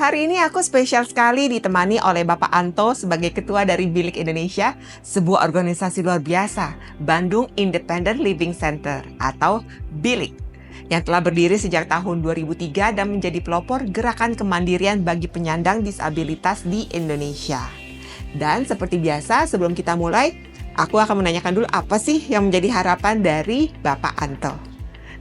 Hari ini aku spesial sekali ditemani oleh Bapak Anto sebagai Ketua dari Bilik Indonesia, sebuah organisasi luar biasa, Bandung Independent Living Center atau Bilik, yang telah berdiri sejak tahun 2003 dan menjadi pelopor gerakan kemandirian bagi penyandang disabilitas di Indonesia. Dan seperti biasa, sebelum kita mulai, aku akan menanyakan dulu apa sih yang menjadi harapan dari Bapak Anto.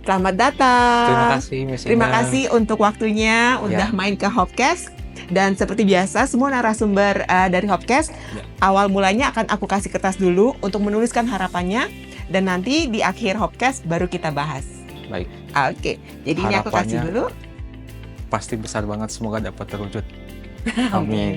Selamat datang. Terima kasih, Miss Terima Ina. kasih untuk waktunya udah main ke Hopcast. Dan seperti biasa, semua narasumber dari Hopcast, awal mulanya akan aku kasih kertas dulu untuk menuliskan harapannya. Dan nanti di akhir Hopcast baru kita bahas. Baik. Oke, jadi ini aku kasih Harapannya dulu. Pasti besar banget, semoga dapat terwujud. Amin.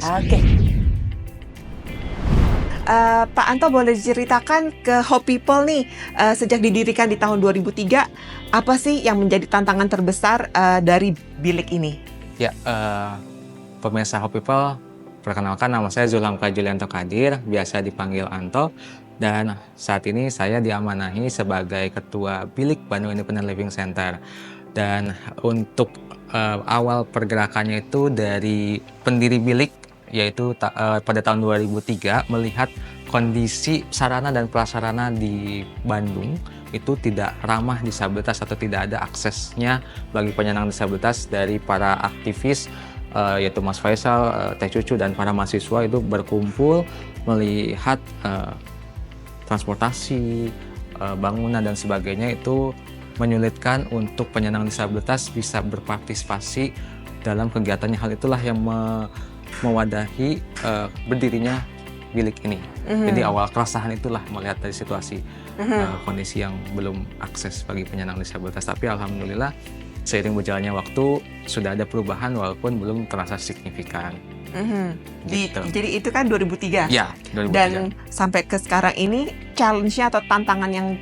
Oke. Pak Anto, boleh diceritakan ke Hope People nih, sejak didirikan di tahun 2003, apa sih yang menjadi tantangan terbesar dari bilik ini? Ya, pemirsa Hope People, perkenalkan nama saya Zulhamka Julianto Kadir, biasa dipanggil Anto. Dan saat ini saya diamanahi sebagai Ketua Bilik Bandung Independent Living Center. Dan untuk awal pergerakannya itu dari pendiri bilik, yaitu pada tahun 2003 melihat kondisi sarana dan prasarana di Bandung itu tidak ramah disabilitas atau tidak ada aksesnya bagi penyandang disabilitas. Dari para aktivis yaitu Mas Faisal, Teh Cucu, dan para mahasiswa itu berkumpul melihat transportasi, bangunan dan sebagainya itu menyulitkan untuk penyandang disabilitas bisa berpartisipasi dalam kegiatannya. Hal itulah yang mewadahi berdirinya bilik ini. Jadi awal keresahan itulah melihat dari situasi kondisi yang belum akses bagi penyandang disabilitas. Tapi alhamdulillah seiring berjalannya waktu sudah ada perubahan walaupun belum terasa signifikan. Gitu. Jadi itu kan 2003? Ya, 2003. Dan sampai ke sekarang ini challenge-nya atau tantangan yang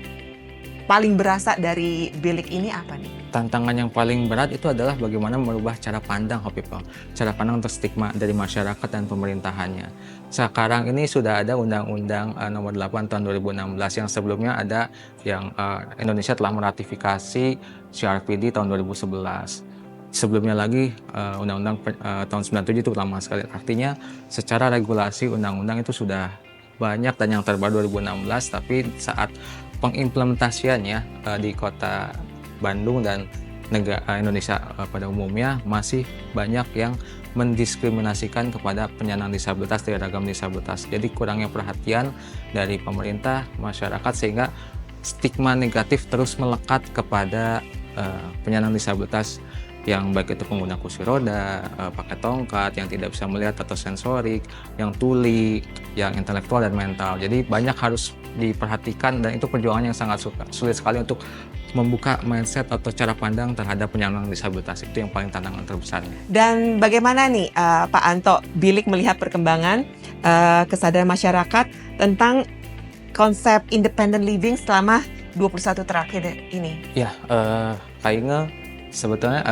paling berasa dari bilik ini apa nih? Tantangan yang paling berat itu adalah bagaimana merubah cara pandang Hope People, cara pandang untuk stigma dari masyarakat dan pemerintahannya. Sekarang ini sudah ada Undang-Undang Nomor 8 tahun 2016, yang sebelumnya ada yang Indonesia telah meratifikasi CRPD tahun 2011. Sebelumnya lagi Undang-Undang tahun 97 itu lama sekali. Artinya secara regulasi undang-undang itu sudah banyak, dan yang terbaru 2016, tapi saat pengimplementasiannya di kota Bandung dan Indonesia pada umumnya masih banyak yang mendiskriminasikan kepada penyandang disabilitas dari ragam disabilitas. Jadi kurangnya perhatian dari pemerintah, masyarakat, sehingga stigma negatif terus melekat kepada penyandang disabilitas yang baik itu pengguna kursi roda, pakai tongkat, yang tidak bisa melihat atau sensorik, yang tuli, yang intelektual dan mental. Jadi banyak harus diperhatikan, dan itu perjuangan yang sangat sulit sekali untuk membuka mindset atau cara pandang terhadap penyandang disabilitas. Itu yang paling tantangan terbesarnya. Dan bagaimana nih Pak Anto, bilik melihat perkembangan kesadaran masyarakat tentang konsep independent living selama 21 terakhir ini? Ya, kayaknya sebetulnya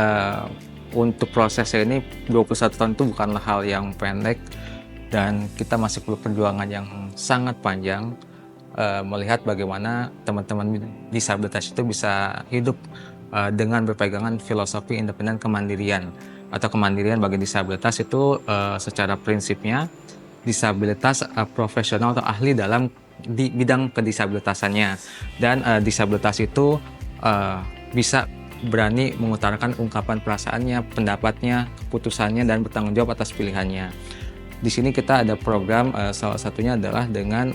untuk prosesnya ini 21 tahun itu bukanlah hal yang pendek, dan kita masih perlu perjuangan yang sangat panjang melihat bagaimana teman-teman disabilitas itu bisa hidup dengan berpegangan filosofi independen kemandirian atau kemandirian bagi disabilitas itu secara prinsipnya disabilitas profesional atau ahli dalam di bidang kedisabilitasannya, dan disabilitas itu bisa berani mengutarakan ungkapan perasaannya, pendapatnya, keputusannya, dan bertanggung jawab atas pilihannya. Di sini kita ada program, salah satunya adalah dengan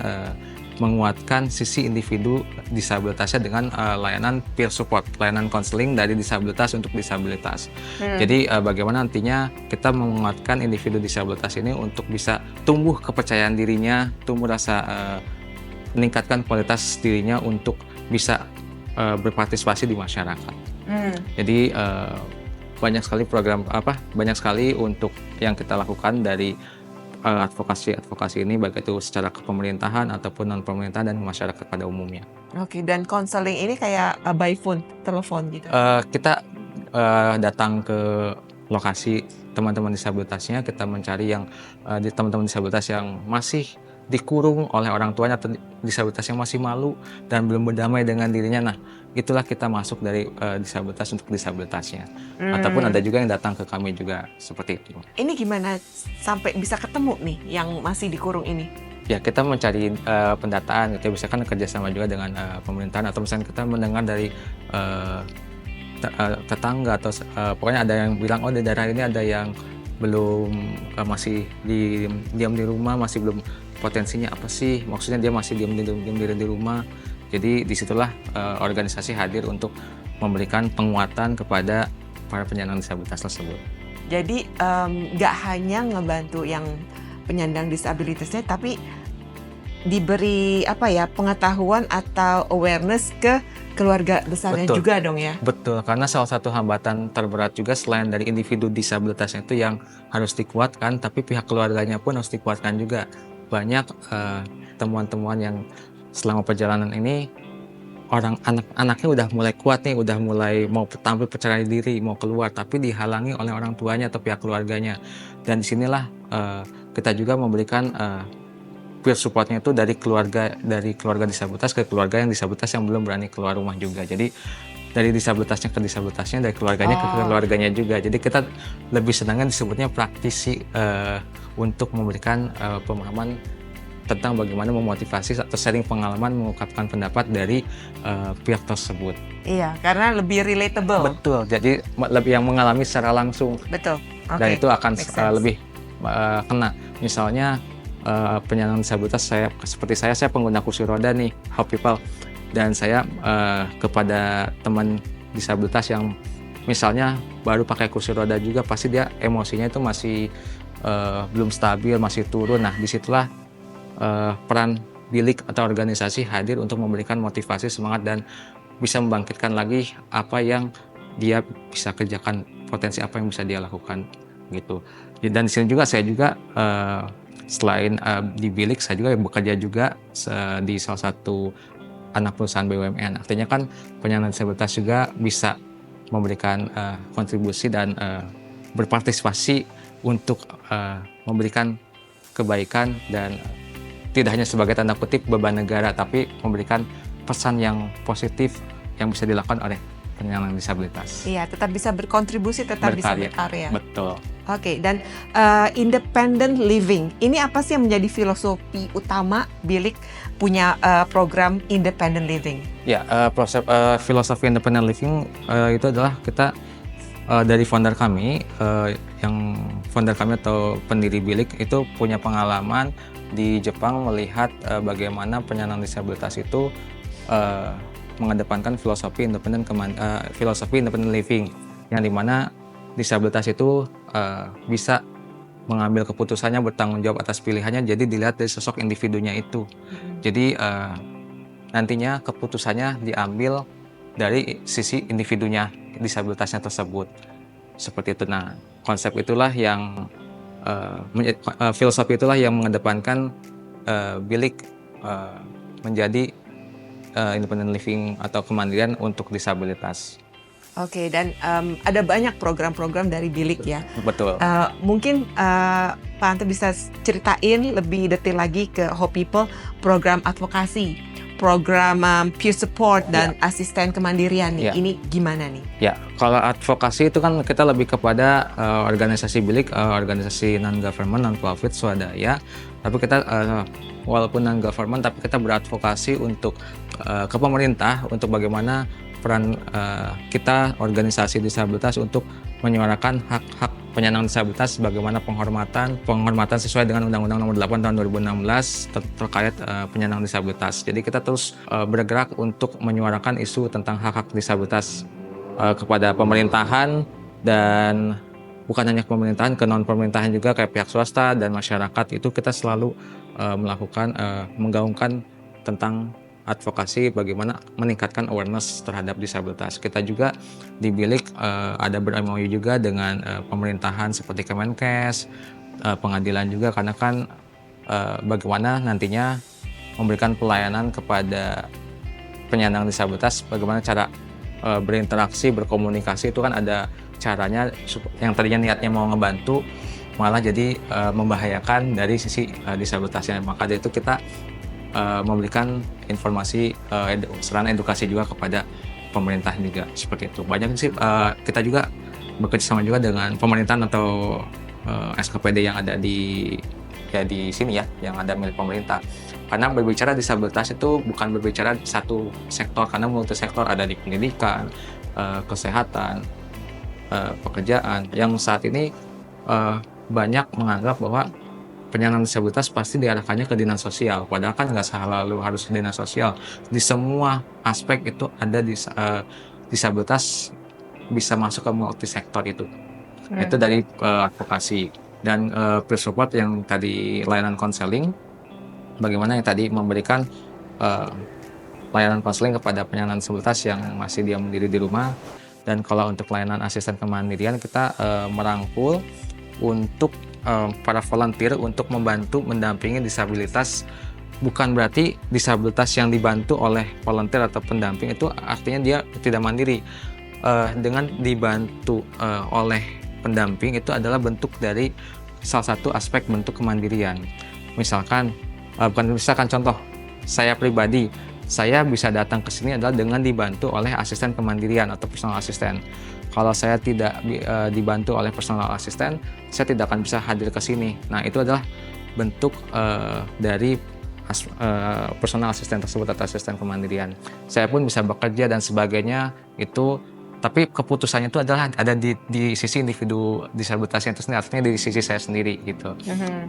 menguatkan sisi individu disabilitasnya dengan layanan peer support, layanan konseling dari disabilitas untuk disabilitas. Jadi bagaimana nantinya kita menguatkan individu disabilitas ini untuk bisa tumbuh kepercayaan dirinya, tumbuh rasa meningkatkan kualitas dirinya untuk bisa berpartisipasi di masyarakat. Jadi banyak sekali banyak sekali untuk yang kita lakukan dari advokasi ini, baik itu secara kepemerintahan ataupun non pemerintahan dan masyarakat pada umumnya. Oke, dan konseling ini kayak by phone, telepon gitu? Kita datang ke lokasi teman-teman disabilitasnya, kita mencari yang teman-teman disabilitas yang masih dikurung oleh orang tuanya atau disabilitas yang masih malu dan belum berdamai dengan dirinya. Nah, itulah kita masuk dari disabilitas untuk disabilitasnya. Ataupun ada juga yang datang ke kami juga seperti itu. Ini gimana sampai bisa ketemu nih yang masih dikurung ini? Ya, kita mencari pendataan, kita bisa kan kerjasama juga dengan pemerintahan, atau misalnya kita mendengar dari tetangga atau pokoknya ada yang bilang, oh di daerah ini ada yang belum masih diam di rumah, masih belum, potensinya apa sih, maksudnya dia masih diam di rumah. Jadi disitulah organisasi hadir untuk memberikan penguatan kepada para penyandang disabilitas tersebut. Jadi nggak hanya ngebantu yang penyandang disabilitasnya, tapi diberi pengetahuan atau awareness ke keluarga besarnya. Betul. Juga dong ya. Betul, karena salah satu hambatan terberat juga selain dari individu disabilitasnya itu yang harus dikuatkan, tapi pihak keluarganya pun harus dikuatkan juga. Banyak temuan-temuan yang selama perjalanan ini anak-anaknya udah mulai kuat nih, udah mulai mau tampil percaya diri, mau keluar, tapi dihalangi oleh orang tuanya atau pihak keluarganya. Dan disinilah kita juga memberikan peer supportnya itu dari keluarga disabilitas ke keluarga yang disabilitas yang belum berani keluar rumah juga. Jadi dari disabilitasnya ke disabilitasnya, dari keluarganya ke keluarganya juga. Jadi kita lebih senangnya disebutnya praktisi untuk memberikan pemahaman tentang bagaimana memotivasi atau sharing pengalaman, mengungkapkan pendapat dari pihak tersebut. Iya, karena lebih relatable. Betul, jadi lebih yang mengalami secara langsung. Betul. Dan itu akan lebih kena. Misalnya penyandang disabilitas, seperti saya pengguna kursi roda nih, How People, dan saya kepada teman disabilitas yang misalnya baru pakai kursi roda juga, pasti dia emosinya itu masih belum stabil, masih turun. Nah, disitulah peran bilik atau organisasi hadir untuk memberikan motivasi, semangat, dan bisa membangkitkan lagi apa yang dia bisa kerjakan, potensi apa yang bisa dia lakukan gitu. Dan di sini juga saya juga selain di bilik, saya juga bekerja juga di salah satu anak perusahaan BUMN. Artinya kan penyandang disabilitas juga bisa memberikan kontribusi dan berpartisipasi untuk memberikan kebaikan, dan tidak hanya sebagai tanda kutip beban negara, tapi memberikan pesan yang positif yang bisa dilakukan oleh penyandang disabilitas. Iya, tetap bisa berkontribusi, tetap bisa berkarya. Betul. Oke, dan independent living, ini apa sih yang menjadi filosofi utama bilik punya program independent living? Ya, filosofi independent living itu adalah kita dari founder kami, yang founder kami atau pendiri bilik itu punya pengalaman di Jepang melihat bagaimana penyandang disabilitas itu mengedepankan filosofi independent living, yang dimana disabilitas itu bisa mengambil keputusannya, bertanggung jawab atas pilihannya, jadi dilihat dari sosok individunya itu. Jadi nantinya keputusannya diambil dari sisi individunya, disabilitasnya tersebut, seperti itu. Nah, konsep itulah yang filosofi itulah yang mengedepankan bilik menjadi independent living atau kemandirian untuk disabilitas. Oke, dan ada banyak program-program dari bilik ya. Betul. Mungkin Pak Anto bisa ceritain lebih detail lagi ke How People program advokasi, program peer support dan asisten kemandirian nih. Ini gimana nih? Ya, kalau advokasi itu kan kita lebih kepada organisasi bilik, organisasi non-government, non-profit, swadaya. Tapi kita walaupun non-government, tapi kita beradvokasi untuk ke pemerintah untuk bagaimana peran kita organisasi disabilitas untuk menyuarakan hak-hak penyandang disabilitas, bagaimana penghormatan sesuai dengan Undang-Undang Nomor 8 Tahun 2016 terkait penyandang disabilitas. Jadi kita terus bergerak untuk menyuarakan isu tentang hak-hak disabilitas kepada pemerintahan, dan bukan hanya pemerintahan, ke non-pemerintahan juga kayak pihak swasta dan masyarakat. Itu kita selalu melakukan menggaungkan tentang advokasi bagaimana meningkatkan awareness terhadap disabilitas. Kita juga di bilik ada ber-MOU juga dengan pemerintahan seperti Kemenkes, pengadilan juga, karena kan bagaimana nantinya memberikan pelayanan kepada penyandang disabilitas, bagaimana cara berinteraksi, berkomunikasi, itu kan ada caranya yang tadinya niatnya mau ngebantu malah jadi membahayakan dari sisi disabilitasnya. Maka dari itu kita memberikan informasi sarana edukasi juga kepada pemerintah juga seperti itu. Banyak sih kita juga bekerja sama juga dengan pemerintahan atau SKPD yang ada di sini ya, yang ada milik pemerintah. Karena berbicara disabilitas itu bukan berbicara satu sektor, karena multi sektor, ada di pendidikan, kesehatan, pekerjaan. Yang saat ini banyak menganggap bahwa penyandang disabilitas pasti diarahkannya ke dinas sosial, padahal kan nggak selalu harus ke dinas sosial. Di semua aspek itu ada disabilitas bisa masuk ke multi sektor itu. Itu dari advokasi dan peer support yang tadi layanan konseling, bagaimana yang tadi memberikan layanan konseling kepada penyandang disabilitas yang masih diam diri di rumah. Dan kalau untuk layanan asisten kemandirian, kita merangkul untuk para volunteer untuk membantu mendampingi disabilitas. Bukan berarti disabilitas yang dibantu oleh volunteer atau pendamping itu artinya dia tidak mandiri. Dengan dibantu oleh pendamping itu adalah bentuk dari salah satu aspek bentuk kemandirian. Misalkan contoh, saya pribadi, saya bisa datang ke sini adalah dengan dibantu oleh asisten kemandirian atau personal assistant. Kalau saya tidak dibantu oleh personal assistant, saya tidak akan bisa hadir ke sini. Nah, itu adalah bentuk dari personal assistant tersebut atau asisten kemandirian. Saya pun bisa bekerja dan sebagainya itu, tapi keputusannya itu adalah ada di sisi individu disabilitasnya itu sendiri, artinya di sisi saya sendiri gitu.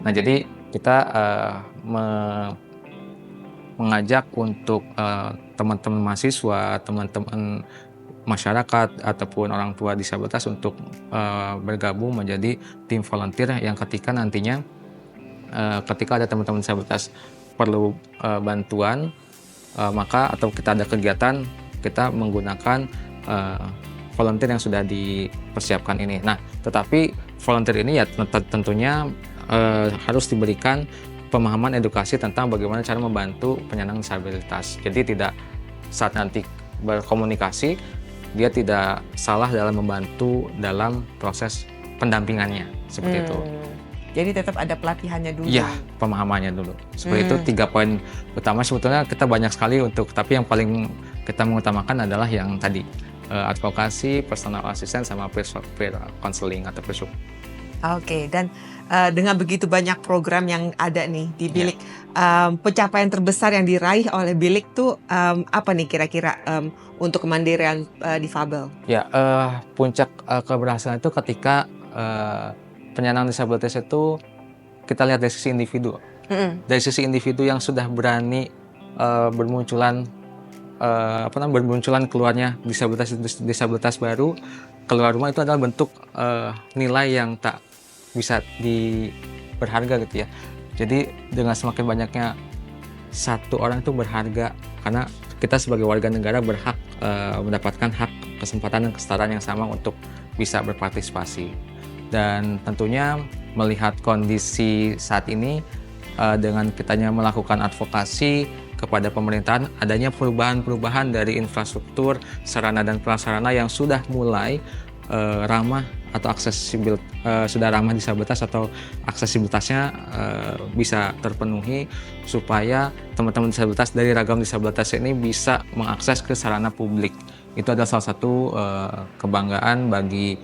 Nah, jadi kita mengajak untuk teman-teman mahasiswa, teman-teman masyarakat ataupun orang tua disabilitas untuk bergabung menjadi tim volunteer yang ketika nantinya ketika ada teman-teman disabilitas perlu bantuan, maka atau kita ada kegiatan, kita menggunakan volunteer yang sudah dipersiapkan ini. Nah, tetapi volunteer ini ya tentunya harus diberikan pemahaman edukasi tentang bagaimana cara membantu penyandang disabilitas. Jadi tidak saat nanti berkomunikasi dia tidak salah dalam membantu dalam proses pendampingannya seperti itu. Jadi tetap ada pelatihannya dulu. Iya, pemahamannya dulu. Seperti itu 3 poin utama. Sebetulnya kita banyak sekali tapi yang paling kita mengutamakan adalah yang tadi advokasi, personal assistant, sama peer counseling atau peer support. Oke, dan dengan begitu banyak program yang ada nih di Bilik, pencapaian terbesar yang diraih oleh Bilik tuh apa nih kira-kira untuk kemandirian difabel? Ya, puncak keberhasilan itu ketika penyandang disabilitas itu kita lihat dari sisi individu. Dari sisi individu yang sudah berani bermunculan keluarnya disabilitas baru keluar rumah, itu adalah bentuk nilai yang tak bisa berharga gitu ya. Jadi dengan semakin banyaknya satu orang itu berharga, karena kita sebagai warga negara berhak mendapatkan hak, kesempatan dan kesetaraan yang sama untuk bisa berpartisipasi. Dan tentunya melihat kondisi saat ini dengan kitanya melakukan advokasi kepada pemerintahan, adanya perubahan-perubahan dari infrastruktur, sarana dan prasarana yang sudah mulai ramah atau sudah ramah disabilitas atau aksesibilitasnya bisa terpenuhi, supaya teman-teman disabilitas dari ragam disabilitas ini bisa mengakses ke sarana publik. Itu adalah salah satu kebanggaan bagi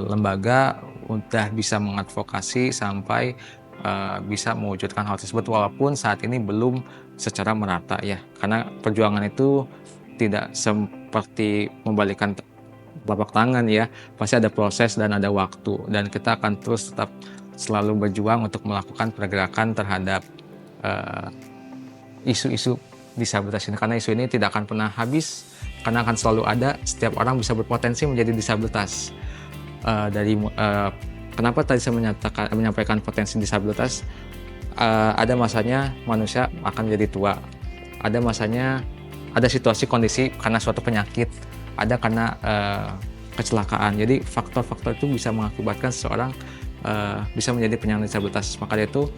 lembaga udah bisa mengadvokasi sampai bisa mewujudkan hal tersebut, walaupun saat ini belum secara merata ya, karena perjuangan itu tidak seperti membalikan telapak tangan ya, pasti ada proses dan ada waktu, dan kita akan terus tetap selalu berjuang untuk melakukan pergerakan terhadap isu-isu disabilitas ini, karena isu ini tidak akan pernah habis, karena akan selalu ada. Setiap orang bisa berpotensi menjadi disabilitas. Kenapa tadi saya menyampaikan potensi disabilitas? Ada masanya manusia akan menjadi tua, ada masanya ada situasi kondisi karena suatu penyakit, ada karena kecelakaan. Jadi faktor-faktor itu bisa mengakibatkan seseorang bisa menjadi penyandang disabilitas. Maka dari itu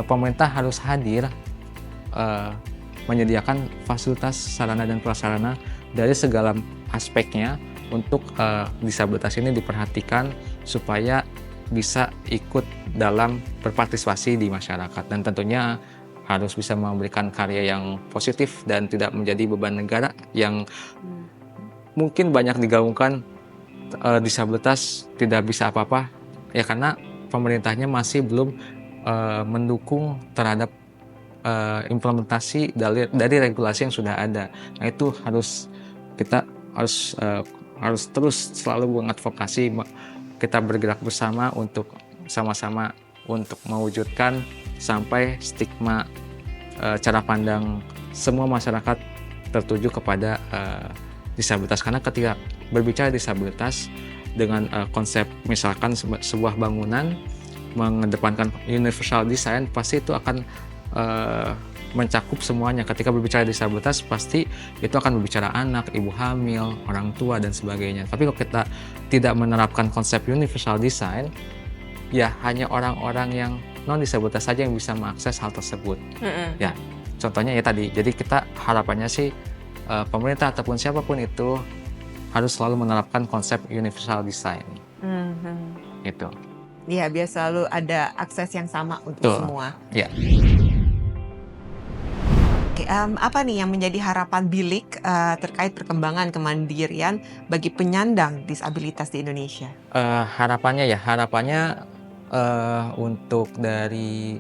pemerintah harus hadir menyediakan fasilitas sarana dan prasarana dari segala aspeknya untuk disabilitas ini diperhatikan supaya bisa ikut dalam berpartisipasi di masyarakat, dan tentunya harus bisa memberikan karya yang positif dan tidak menjadi beban negara yang mungkin banyak digaungkan disabilitas tidak bisa apa-apa ya, karena pemerintahnya masih belum mendukung terhadap implementasi dari regulasi yang sudah ada. Nah, itu kita harus terus selalu mengadvokasi, kita bergerak bersama untuk sama-sama untuk mewujudkan sampai stigma cara pandang semua masyarakat tertuju kepada disabilitas. Karena ketika berbicara disabilitas dengan konsep misalkan sebuah bangunan mengedepankan universal design, pasti itu akan mencakup semuanya. Ketika berbicara disabilitas pasti itu akan berbicara anak, ibu hamil, orang tua dan sebagainya. Tapi kalau kita tidak menerapkan konsep universal design, ya hanya orang-orang yang non disabilitas saja yang bisa mengakses hal tersebut. Ya, contohnya ya tadi. Jadi kita harapannya sih pemerintah ataupun siapapun itu harus selalu menerapkan konsep universal design. Gitu. Iya, biar selalu ada akses yang sama untuk semua. Ya. Oke, apa nih yang menjadi harapan Bilik terkait perkembangan kemandirian bagi penyandang disabilitas di Indonesia? Harapannya untuk dari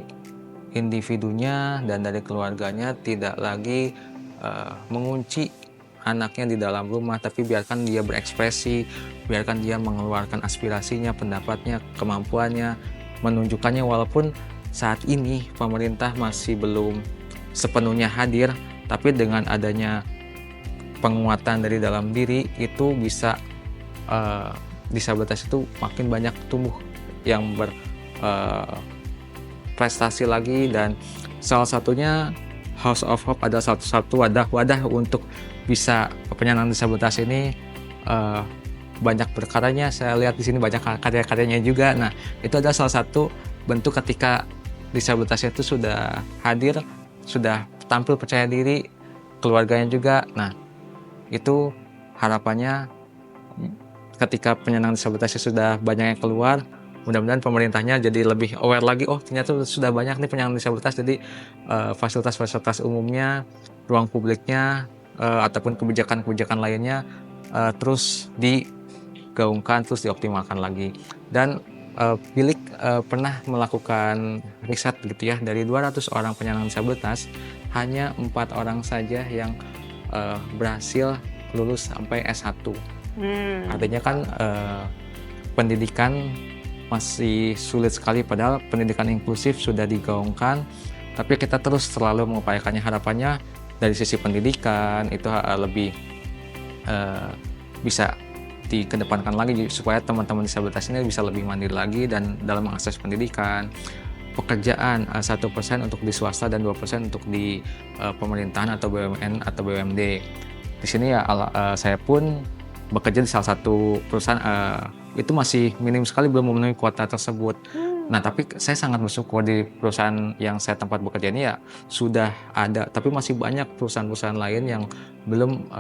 individunya dan dari keluarganya tidak lagi mengunci anaknya di dalam rumah, tapi biarkan dia berekspresi, biarkan dia mengeluarkan aspirasinya, pendapatnya, kemampuannya, menunjukkannya. Walaupun saat ini pemerintah masih belum sepenuhnya hadir, tapi dengan adanya penguatan dari dalam diri itu bisa disabilitas itu makin banyak tumbuh yang berprestasi lagi, dan salah satunya House of Hope adalah satu wadah untuk bisa penyandang disabilitas ini banyak berkaryanya. Saya lihat di sini banyak karya-karyanya juga. Nah, itu adalah salah satu bentuk ketika disabilitasnya itu sudah hadir, sudah tampil percaya diri, keluarganya juga. Nah, itu harapannya ketika penyandang disabilitasnya sudah banyak yang keluar, mudah-mudahan pemerintahnya jadi lebih aware lagi. Oh, ternyata sudah banyak nih penyandang disabilitas, jadi fasilitas-fasilitas umumnya, ruang publiknya, ataupun kebijakan-kebijakan lainnya terus digaungkan, terus dioptimalkan lagi. Dan Bilik pernah melakukan riset gitu ya, dari 200 orang penyandang disabilitas hanya 4 orang saja yang berhasil lulus sampai S1. Artinya kan pendidikan masih sulit sekali, padahal pendidikan inklusif sudah digaungkan, tapi kita terus selalu mengupayakannya. Harapannya dari sisi pendidikan itu lebih bisa dikedepankan lagi supaya teman-teman disabilitas ini bisa lebih mandiri lagi dan dalam mengakses pendidikan. Pekerjaan 1% untuk di swasta dan 2% untuk di pemerintahan atau BUMN atau BUMD. Di sini ya saya pun bekerja di salah satu perusahaan, itu masih minim sekali, belum memenuhi kuota tersebut. Nah, tapi saya sangat bersyukur di perusahaan yang saya tempat bekerja ini ya sudah ada, tapi masih banyak perusahaan-perusahaan lain yang belum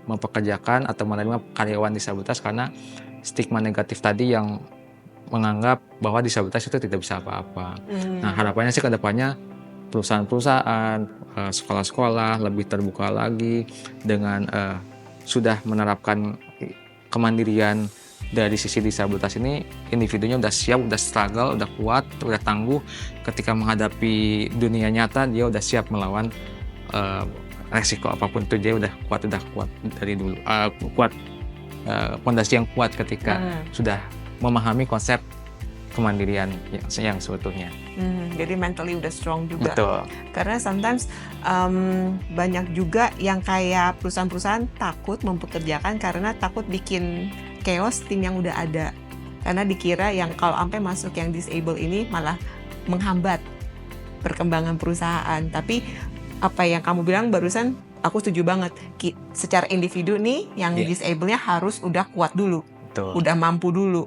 mempekerjakan atau menerima karyawan disabilitas karena stigma negatif tadi yang menganggap bahwa disabilitas itu tidak bisa apa-apa. Nah, harapannya sih ke depannya perusahaan-perusahaan, sekolah-sekolah lebih terbuka lagi dengan sudah menerapkan kemandirian dari sisi disabilitas ini. Individunya udah siap, udah struggle, udah kuat, udah tangguh. Ketika menghadapi dunia nyata, dia udah siap melawan resiko apapun itu. Dia udah kuat dari dulu. Pondasi yang kuat ketika sudah memahami konsep kemandirian yang sebetulnya. Jadi mentally udah strong juga. Betul. Karena sometimes banyak juga yang kayak perusahaan-perusahaan takut mempekerjakan karena takut bikin chaos tim yang udah ada. Karena dikira yang kalau sampai masuk yang disable ini malah menghambat perkembangan perusahaan. Tapi apa yang kamu bilang barusan aku setuju banget. Secara individu nih yang disable-nya harus udah kuat dulu. Betul. Udah mampu dulu.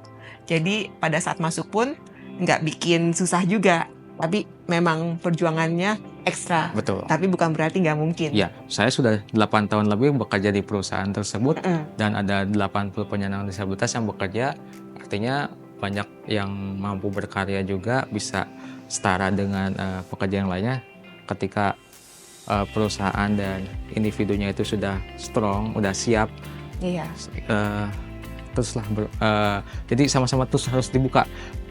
Jadi pada saat masuk pun nggak bikin susah juga, tapi memang perjuangannya ekstra. Betul. Tapi bukan berarti nggak mungkin. Ya, saya sudah 8 tahun lebih bekerja di perusahaan tersebut Mm-mm. dan ada 80 penyandang disabilitas yang bekerja. Artinya banyak yang mampu berkarya juga bisa setara dengan pekerja yang lainnya ketika perusahaan dan individunya itu sudah strong, udah siap. Iya. Teruslah jadi sama-sama terus harus dibuka.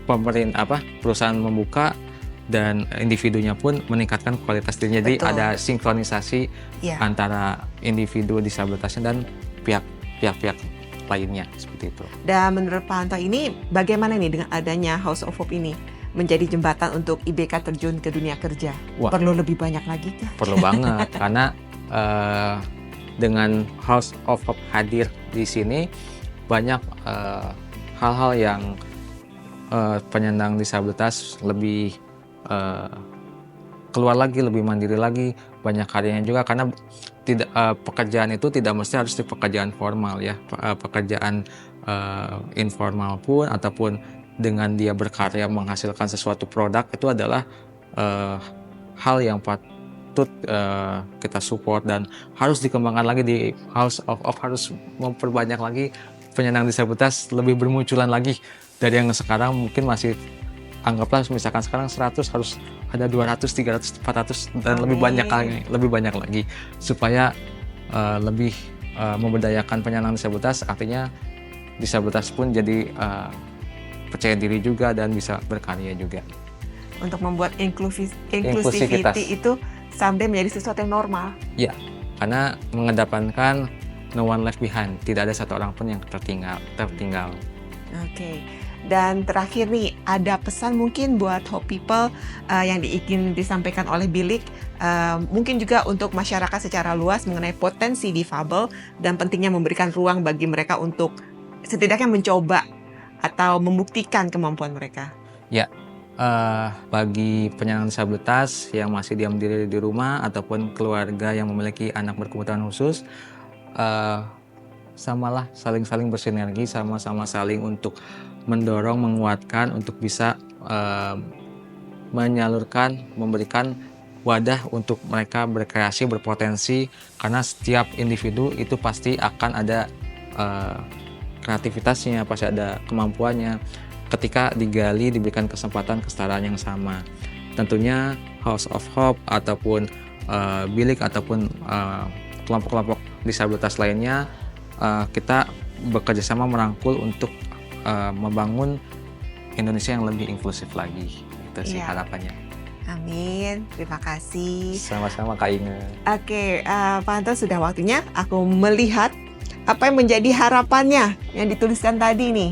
Perusahaan membuka dan individunya pun meningkatkan kualitas dirinya. Jadi Betul. ada sinkronisasi Iya. antara individu disabilitasnya dan pihak-pihak lainnya seperti itu. Dan menurut Pak Anto ini bagaimana nih dengan adanya House of Hope ini menjadi jembatan untuk IBK terjun ke dunia kerja? Wah. Perlu lebih banyak lagi kah? Perlu banget karena dengan House of Hope hadir di sini banyak hal-hal yang penyandang disabilitas lebih keluar lagi, lebih mandiri lagi, banyak karyanya juga karena tidak pekerjaan itu tidak mesti harus di pekerjaan formal ya, pekerjaan informal pun ataupun dengan dia berkarya menghasilkan sesuatu produk itu adalah hal yang patut kita support dan harus dikembangkan lagi di House of Hope, harus memperbanyak lagi penyandang disabilitas lebih bermunculan lagi dari yang sekarang mungkin masih anggaplah misalkan sekarang 100 harus ada 200, 300, 400 dan lebih banyak lagi supaya lebih memberdayakan penyandang disabilitas, artinya disabilitas pun jadi percaya diri juga dan bisa berkarya juga. Untuk membuat Inklusivitas. inclusivity itu sampai menjadi sesuatu yang normal. Ya, karena mengedepankan no one left behind, tidak ada satu orang pun yang tertinggal. Oke. Dan terakhir nih, ada pesan mungkin buat Hope People yang ingin disampaikan oleh Bilik, mungkin juga untuk masyarakat secara luas mengenai potensi difabel dan pentingnya memberikan ruang bagi mereka untuk setidaknya mencoba atau membuktikan kemampuan mereka. Ya, bagi penyandang disabilitas yang masih diam diri di rumah ataupun keluarga yang memiliki anak berkebutuhan khusus, samalah saling-saling bersinergi, sama-sama saling untuk mendorong, menguatkan untuk bisa menyalurkan, memberikan wadah untuk mereka berkreasi, berpotensi, karena setiap individu itu pasti akan ada kreativitasnya, pasti ada kemampuannya ketika digali, diberikan kesempatan kesetaraan yang sama. Tentunya House of Hope ataupun Bilik ataupun kelompok-kelompok disabilitas lainnya, kita bekerja sama merangkul untuk membangun Indonesia yang lebih inklusif lagi. Itu sih harapannya. Amin, terima kasih. Sama-sama Kak Inge. Oke, Pak Anto, sudah waktunya aku melihat apa yang menjadi harapannya yang dituliskan tadi nih.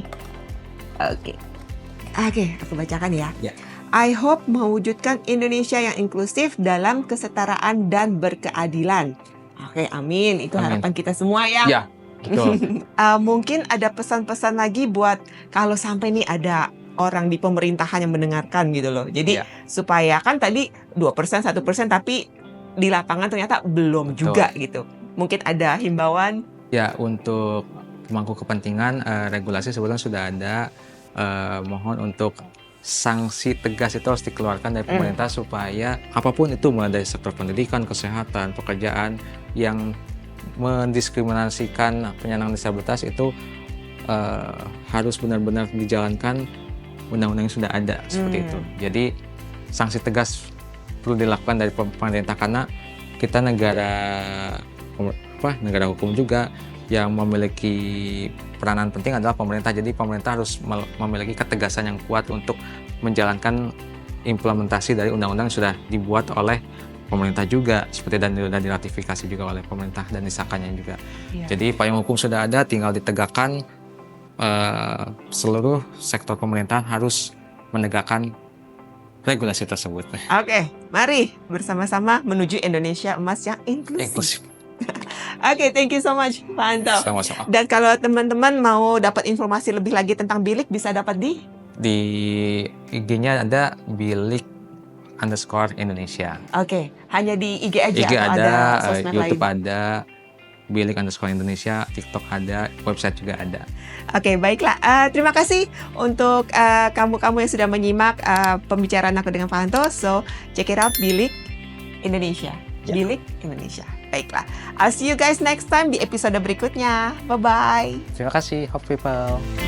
Oke, aku bacakan ya. I hope mewujudkan Indonesia yang inklusif dalam kesetaraan dan berkeadilan. Oke, amin. Itu harapan kita semua ya. Ya, betul. Mungkin ada pesan-pesan lagi buat kalau sampai nih ada orang di pemerintahan yang mendengarkan gitu loh. Jadi supaya kan tadi 2%, 1%, tapi di lapangan ternyata belum juga gitu. Mungkin ada himbauan. Ya, untuk pemangku kepentingan, regulasi sebetulnya sudah ada. Mohon untuk sanksi tegas itu harus dikeluarkan dari pemerintah supaya apapun itu, mulai dari sektor pendidikan, kesehatan, pekerjaan yang mendiskriminasikan penyandang disabilitas itu harus benar-benar dijalankan undang-undang yang sudah ada seperti itu. Jadi sanksi tegas perlu dilakukan dari pemerintah karena kita negara hukum juga, yang memiliki peranan penting adalah pemerintah. Jadi pemerintah harus memiliki ketegasan yang kuat untuk menjalankan implementasi dari undang-undang yang sudah dibuat oleh pemerintah juga, seperti dan diratifikasi juga oleh pemerintah dan disahkannya juga. Jadi payung hukum sudah ada, tinggal ditegakkan. Seluruh sektor pemerintahan harus menegakkan regulasi tersebut. Oke, mari bersama-sama menuju Indonesia emas yang inklusif. Oke, thank you so much Pak Anto. Sama-sama. Dan kalau teman-teman mau dapat informasi lebih lagi tentang Bilik, bisa dapat di IG-nya ada Bilik_Indonesia. Oke, hanya di IG aja IG atau ada, sosmed YouTube lain? ada, Bilik_Indonesia, TikTok ada, website juga ada. Oke, baiklah. Terima kasih untuk kamu-kamu yang sudah menyimak pembicaraan aku dengan Pak Anto. So, check it out, Bilik Indonesia. Ya. Bilik Indonesia. Baiklah. I'll see you guys next time di episode berikutnya. Bye-bye. Terima kasih, Hope People.